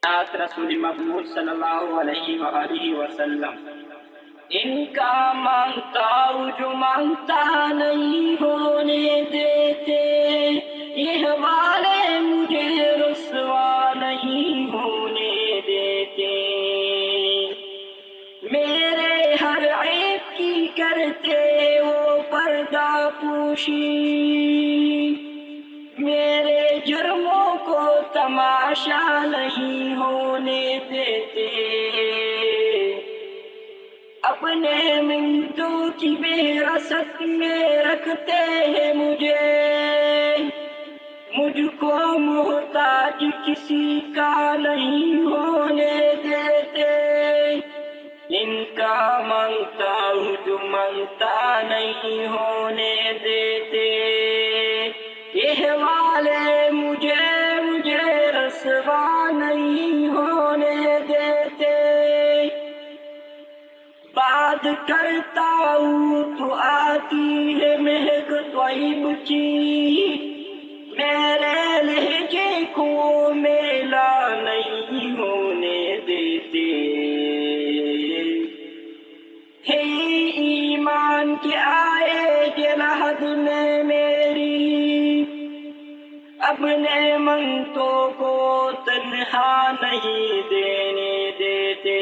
رسول مقبول صلی اللہ علیہ وآلہ وسلم۔ ان کا مانگتا ہوں جو مانگتا نہیں ہونے دیتے، یہ والے مجھے رسوا نہیں ہونے دیتے۔ میرے ہر عیب کی کرتے وہ پردہ پوشی، میرے جرموں کو تماشا نہیں ہونے دیتے۔ اپنے منتوں کی بے رست میں رکھتے ہیں مجھے، مجھ کو محتاج کسی کا نہیں ہونے دیتے۔ ان کا مانگتا ہوں جو مانگتا نہیں ہونے دیتے، یہ والے مجھے رسوا نہیں ہونے دیتے۔ بات کرتا ہوں تو آتی ہے مہک طیب کی، میرے لہجے کو میلا نہیں ہونے دیتے۔ ہے ایمان کے آئے جلحد میں میری، اپنے منتوں کو تنہا نہیں دینے دیتے۔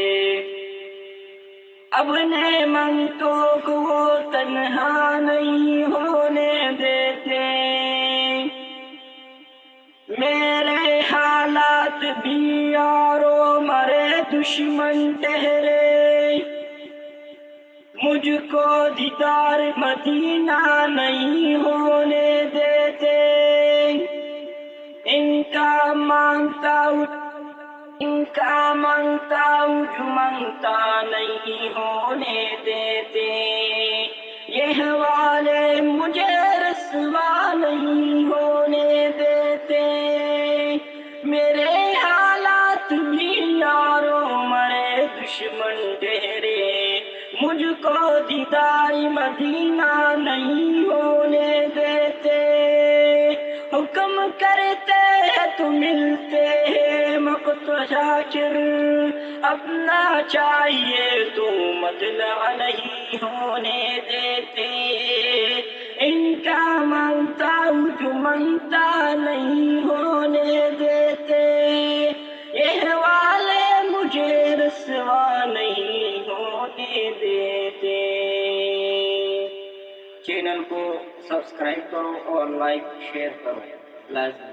اپنے منتوں کو تنہا نہیں ہونے دیتے۔ میرے حالات بھی یارو مرے دشمن ٹھہرے، مجھ کو دیدار مدینہ نہیں ہونے دیتے۔ ان کا مانگتا ہوں جو مانگتا نہیں ہونے دیتے، یہ والے مجھے رسوا نہیں ہونے دیتے۔ میرے حالات بھی یارو مرے دشمن ڈھیرے، مجھ کو دیدار مدینہ نہیں ہونے دیتے۔ حکم کرتے ہیں تو ملتے ہیں مقت شاکر، اپنا چاہیے تو مطلع نہیں ہونے دیتے۔ ان کا مانگتا ہوں جو مانگتا نہیں ہونے دیتے، یہ والے مجھے رسوا نہیں ہونے دیتے۔ چینل کو سبسکرائب کرو اور لائک شیئر کرو۔ لازم